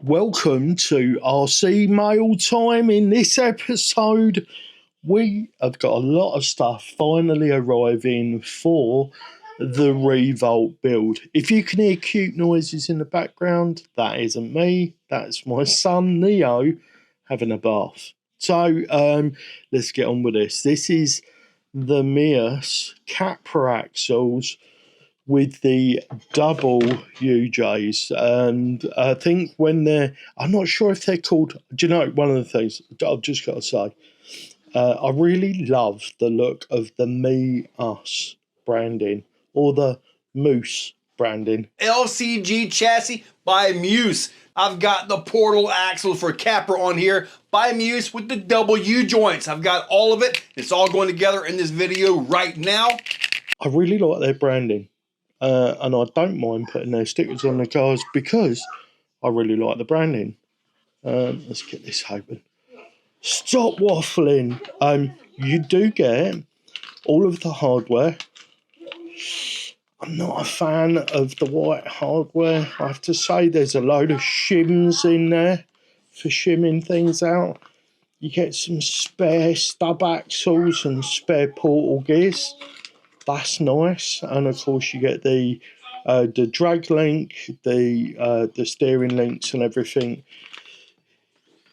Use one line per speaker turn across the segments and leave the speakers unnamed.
Welcome to RC Mail Time. In this episode, we have got a lot of stuff finally arriving for the Revolt build. If you can hear cute noises in the background, that isn't me. That's my son, Neo, having a bath. So, let's get on with this. This is the Mias Capra axles with the double UJs, and I think when I'm not sure if they're called, do you know, one of the things I've just got to say, I really love the look of the Me Us branding, or the Moose branding.
LCG chassis by Muse. I've got the portal axle for Capra on here by Muse with the double U joints. I've got all of it. It's all going together in this video right now.
I really like their branding. And I don't mind putting their stickers on the cars because I really like the branding. Let's get this open. Stop waffling. You do get all of the hardware. I'm not a fan of the white hardware. I have to say there's a load of shims in there for shimming things out. You get some spare stub axles and spare portal gears. That's nice, and of course you get the drag link, the steering links and everything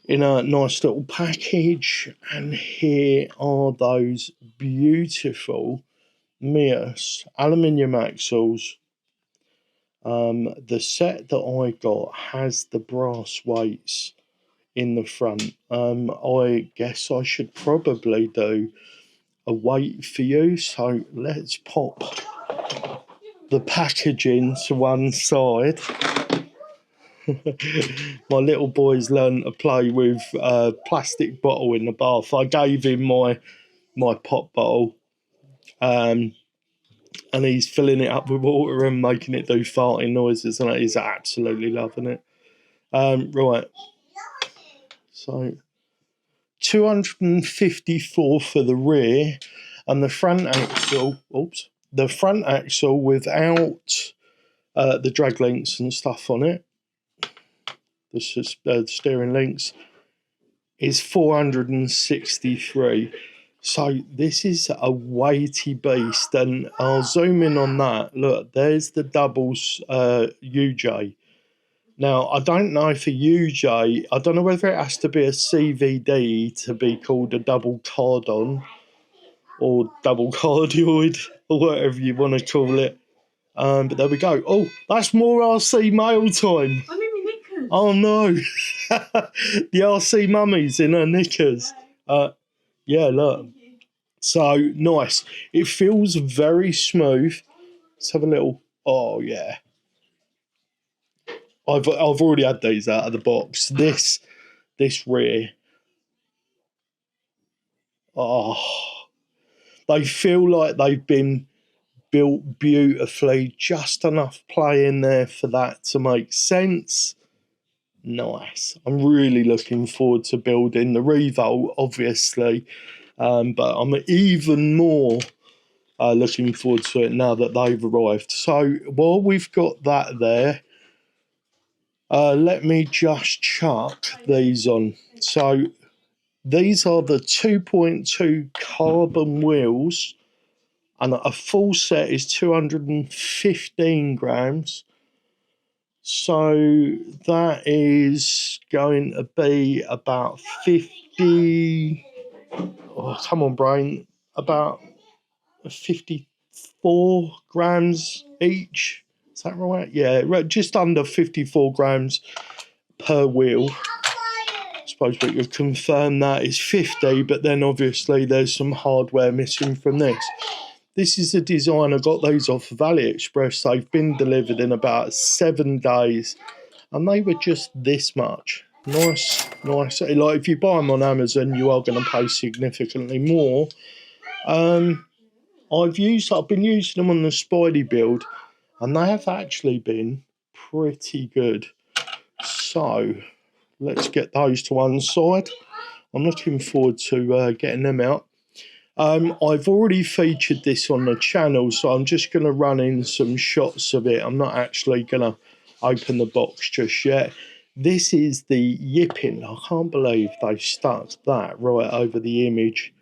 in a nice little package. And here are those beautiful Mias aluminium axles. The set that I got has the brass weights in the front. I guess I should probably do a weight for you, so let's pop the packaging to one side. My little boy's learned to play with a plastic bottle in the bath. I gave him my pop bottle, and he's filling it up with water and making it do farting noises, and he's absolutely loving it. Right, so 254 for the rear, and the front axle. Oops, the front axle without the drag links and stuff on it. The steering links is 463. So this is a weighty beast, and I'll zoom in on that. Look, there's the doubles UJ. Now, I don't know if a UJ, I don't know whether it has to be a CVD to be called a double cardon or double cardioid or whatever you want to call it. But there we go. Oh, that's more RC Mail Time.
I'm in my knickers.
Oh, no. The RC mummies in her knickers. Yeah, look. So, nice. It feels very smooth. Let's have a little, oh, yeah. I've already had these out of the box. This rear, they feel like they've been built beautifully. Just enough play in there for that to make sense. Nice. I'm really looking forward to building the Revolt, obviously, but I'm even more looking forward to it now that they've arrived. So while we've got that there, let me just chuck these on. So these are the 2.2 carbon wheels, and a full set is 215 grams. So that is going to be about 50, oh, come on, brain, about 54 grams each. Is that right? Yeah, just under 54 grams per wheel. I suppose we could confirm that is 50, but then obviously there's some hardware missing from this. This is the design. I got those off of AliExpress. They've been delivered in about 7 days, and they were just this much. Nice, nice. Like if you buy them on Amazon, you are going to pay significantly more. I've been using them on the Spidey build, and they have actually been pretty good. So let's get those to one side. I'm looking forward to getting them out. I've already featured this on the channel, so I'm just going to run in some shots of it. I'm not actually going to open the box just yet. This is the yipping. I can't believe they stuck that right over the image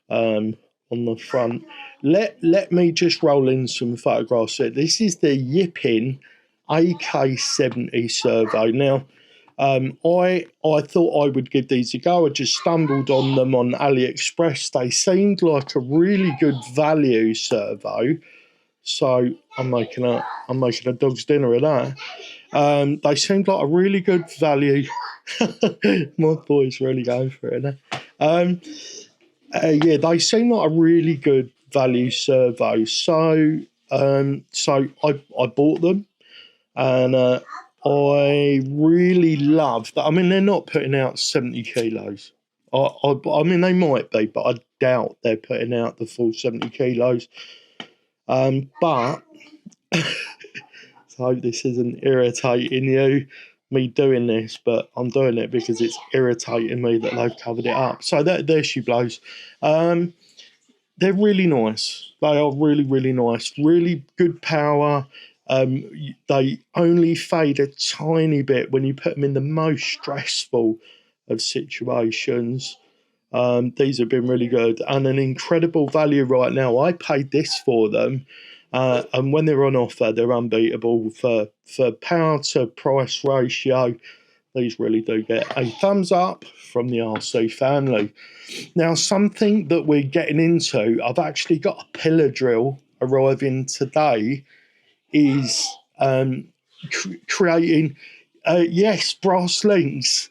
on the front. Let me just roll in some photographs here. This is the yipping AK-70 servo. Now, I thought I would give these a go. I just stumbled on them on AliExpress. They seemed like a really good value servo, so I'm making a dog's dinner of that. They seemed like a really good value. My boy's really going for it now. Yeah, they seem like a really good value servo. So I bought them, and I really love that. I mean, they're not putting out 70 kilos. I mean, they might be, but I doubt they're putting out the full 70 kilos. But so this isn't irritating you, me doing this, but I'm doing it because it's irritating me that they've covered it up. So there she blows. They're really nice. They are really, really nice. Really good power. They only fade a tiny bit when you put them in the most stressful of situations. These have been really good and an incredible value right now. I paid this for them, and when they're on offer, they're unbeatable for power to price ratio. These really do get a thumbs up from the RC family. Now, something that we're getting into, I've actually got a pillar drill arriving today, is creating, yes, brass links.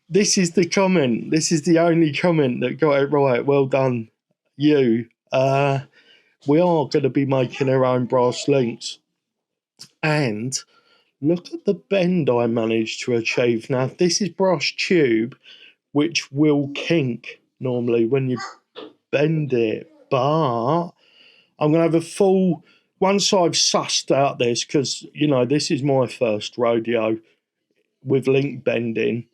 This is the comment. This is the only comment that got it right. Well done, you. We are going to be making our own brass links. And look at the bend I managed to achieve. Now, this is brass tube, which will kink normally when you bend it. But I'm going to have a full, once I've sussed out this, because, you know, this is my first rodeo with link bending.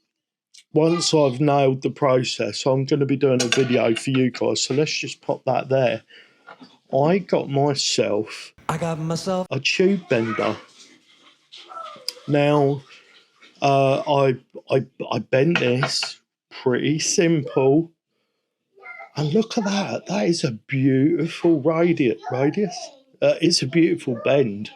Once I've nailed the process, I'm going to be doing a video for you guys. So let's just pop that there. I got myself a tube bender. Now, I bent this pretty simple. And look at that. That is a beautiful radius. It's a beautiful bend.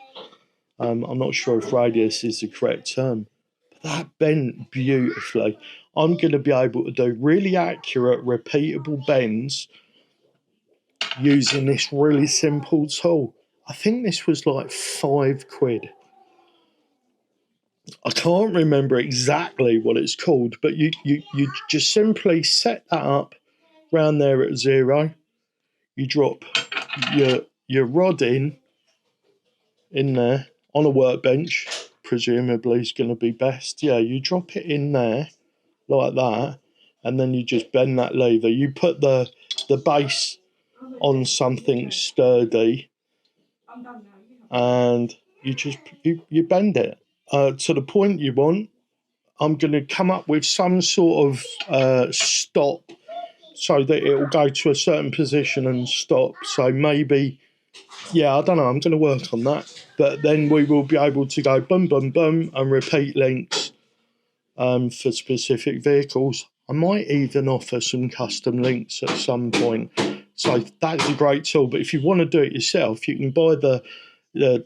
I'm not sure if radius is the correct term. But that bent beautifully. I'm going to be able to do really accurate, repeatable bends using this really simple tool. I think this was like £5. I can't remember exactly what it's called, but you just simply set that up round there at 0. You drop your rod in there on a workbench, presumably is going to be best. Yeah, you drop it in there like that, and then you just bend that lever. You put the base on something sturdy, and you bend it to the point you want. I'm going to come up with some sort of stop so that it will go to a certain position and stop. So maybe, yeah, I don't know, I'm going to work on that. But then we will be able to go boom, boom, boom and repeat links for specific vehicles. I might even offer some custom links at some point. So that's a great tool. But if you want to do it yourself, you can buy the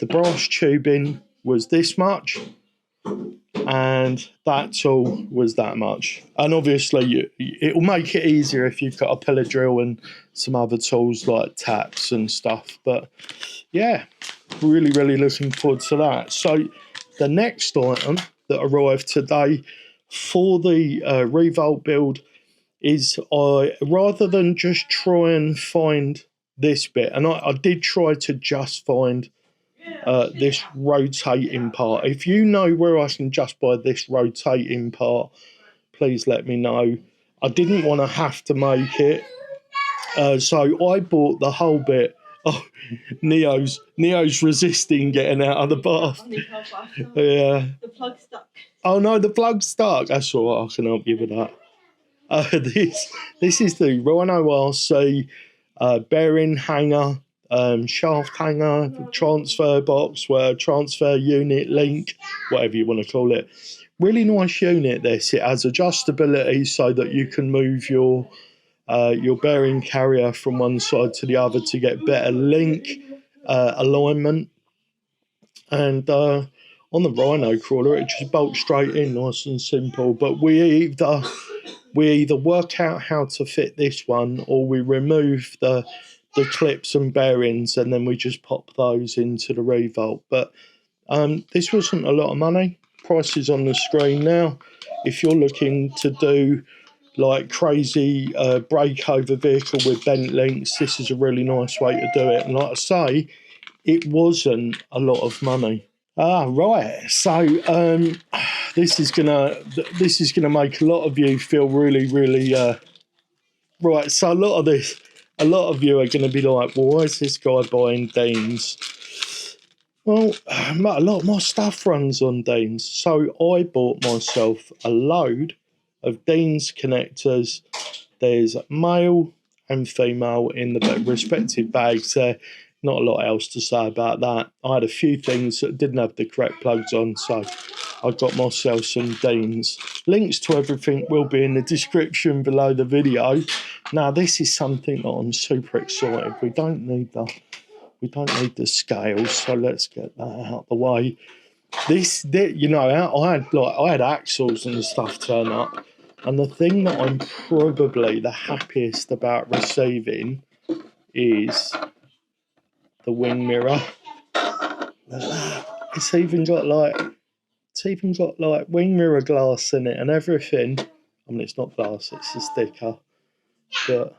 brass tubing was this much, and that tool was that much. And obviously it will make it easier if you've got a pillar drill and some other tools like taps and stuff. But yeah, really, really looking forward to that. So the next item that arrived today for the Revolt build is rather than just try and find this bit, and I did try to just find this rotating part. If you know where I can just buy this rotating part, please let me know. I didn't want to have to make it, so I bought the whole bit. Oh, Neo's resisting getting out of the bath. Yeah. The plug's stuck. Oh no, the plug's stuck. That's all right, I can help you with that. This is the Rhino RC bearing hanger shaft hanger, transfer box, transfer unit, link, whatever you want to call it. Really nice unit this. It has adjustability so that you can move your bearing carrier from one side to the other to get better link alignment. And on the Rhino crawler, it just bolts straight in, nice and simple. But we either work out how to fit this one, or we remove the clips and bearings, and then we just pop those into the Revolt. But this wasn't a lot of money. Price is on the screen now. If you're looking to do like crazy breakover vehicle with bent links, this is a really nice way to do it. And like I say, it wasn't a lot of money. Right. So this is gonna make a lot of you feel really, really right. So a lot of you are gonna be like, well, why is this guy buying Deans? Well, a lot of my stuff runs on Deans. So I bought myself a load of Deans connectors. There's male and female in the respective bags there. Not a lot else to say about that. I had a few things that didn't have the correct plugs on, so I got myself some Deans. Links to everything will be in the description below the video. Now, this is something that I'm super excited. We don't need the scales, so let's get that out of the way. You know, I had axles and stuff turn up, and the thing that I'm probably the happiest about receiving is the wing mirror. It's even got like wing mirror glass in it and everything. I mean, it's not glass, it's a sticker. But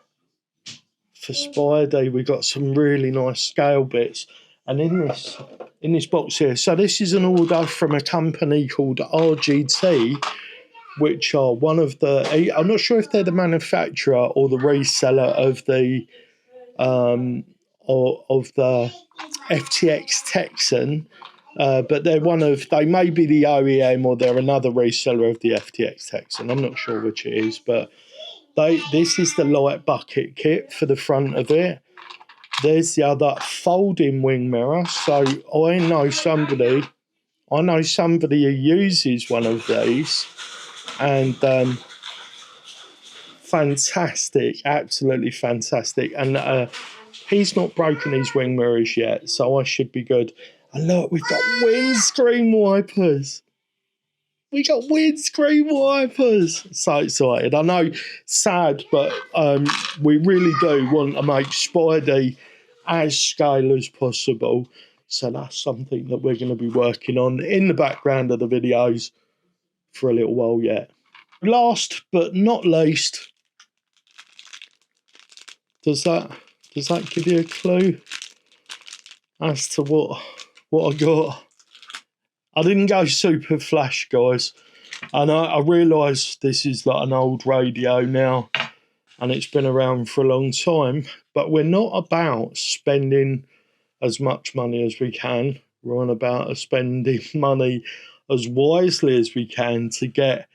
for Spidey, we got some really nice scale bits. And in this box here, so this is an order from a company called RGT, which are one of the, I'm not sure if they're the manufacturer or the reseller of the FTX Texan, but they may be the OEM or they're another reseller of the FTX Texan. I'm not sure which it is, but this is the light bucket kit for the front of it. There's the other folding wing mirror. So I know somebody who uses one of these, and fantastic, absolutely fantastic. And he's not broken his wing mirrors yet, so I should be good. And look, we've got windscreen wipers. We got windscreen wipers. So excited. I know, sad, but we really do want to make Spidey as scale as possible. So that's something that we're going to be working on in the background of the videos for a little while yet. Last but not least, does that give you a clue as to what I got? I didn't go super flash, guys. And I realise this is like an old radio now, and it's been around for a long time, but we're not about spending as much money as we can. We're on about spending money as wisely as we can to get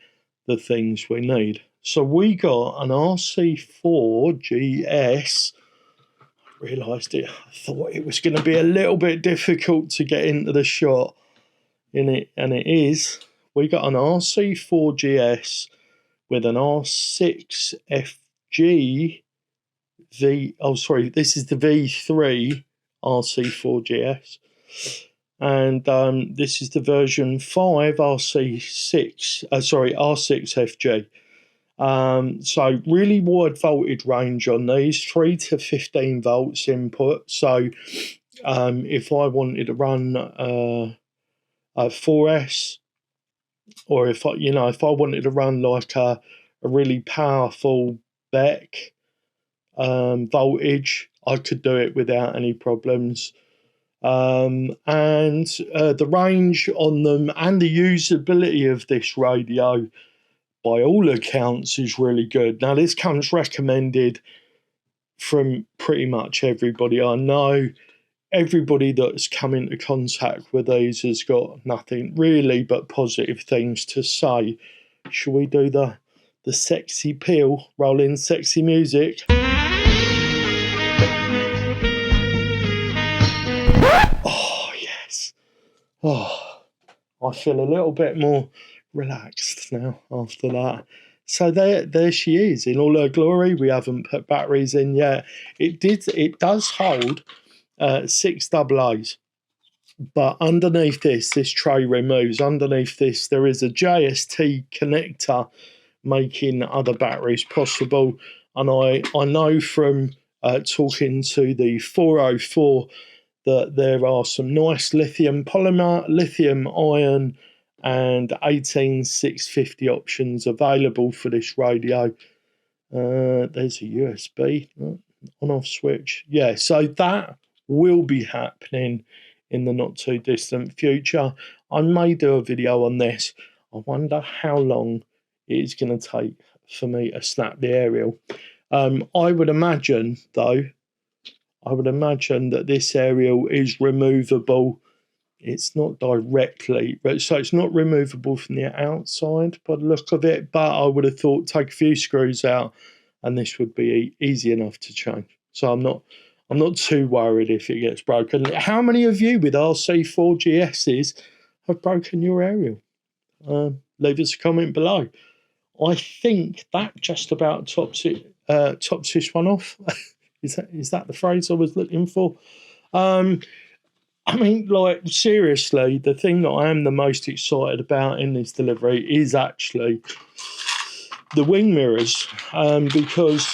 the things we need. So we got an RC4 GS. I realised it. I thought it was going to be a little bit difficult to get into the shot in it, and it is. We got an RC4 GS with an R6 FG this is the V3 RC4 GS, and this is the version 5 R6 FG. So really wide voltage range on these, 3 to 15 volts input. So if I wanted to run a 4S, or if I wanted to run like a really powerful Beck voltage, I could do it without any problems. And the range on them and the usability of this radio, by all accounts, is really good. Now, this comes recommended from pretty much everybody I know. Everybody that's come into contact with these has got nothing really but positive things to say. Shall we do the sexy peel, roll in sexy music? Oh, I feel a little bit more relaxed now after that. So there she is in all her glory. We haven't put batteries in yet. It does hold 6 AA's. But underneath this tray removes. Underneath this, there is a JST connector making other batteries possible. And I know from talking to the 404 that there are some nice lithium polymer, lithium ion, and 18650 options available for this radio. There's a USB on-off switch. Yeah, so that will be happening in the not too distant future. I may do a video on this. I wonder how long it is going to take for me to snap the aerial. I would imagine, though, that this aerial is removable. It's not directly, so it's not removable from the outside by the look of it, but I would have thought take a few screws out and this would be easy enough to change. So I'm not too worried if it gets broken. How many of you with RC4GSs have broken your aerial? Leave us a comment below. I think that just about tops this one off. Is that the phrase I was looking for? I mean, like, seriously, the thing that I am the most excited about in this delivery is actually the wing mirrors, because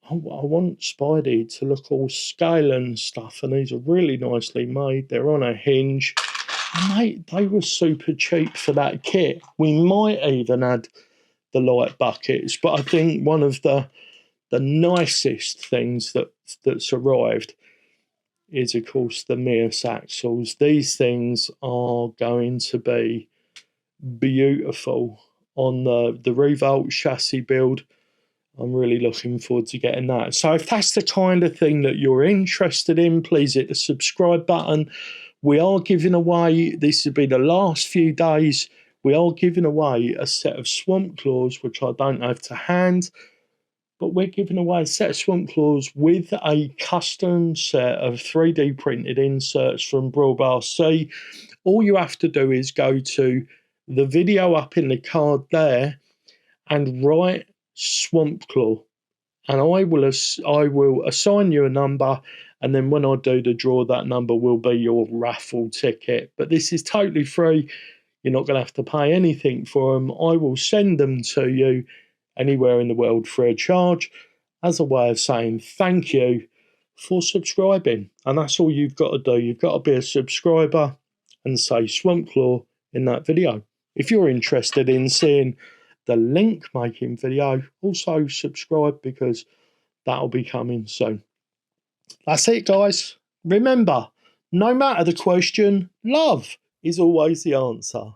I want Spidey to look all scale and stuff, and these are really nicely made. They're on a hinge, and they were super cheap for that kit. We might even add the light buckets, but I think one of the nicest things that's arrived is, of course, the Mears axles. These things are going to be beautiful on the Revolt chassis build. I'm really looking forward to getting that. So if that's the kind of thing that you're interested in, please hit the subscribe button. We are giving away, this will be the last few days, we are giving away a set of Swamp Claws, which I don't have to hand, but we're giving away a set of Swamp Claws with a custom set of 3D printed inserts from Brawl C. All you have to do is go to the video up in the card there and write Swamp Claw, and I will assign you a number, and then when I do the draw, that number will be your raffle ticket. But this is totally free. You're not going to have to pay anything for them. I will send them to you anywhere in the world free of charge as a way of saying thank you for subscribing. And that's all you've got to do. You've got to be a subscriber and say Swamp Claw in that video. If you're interested in seeing the link making video, also subscribe, because that'll be coming soon. That's it, guys. Remember, no matter the question, love is always the answer.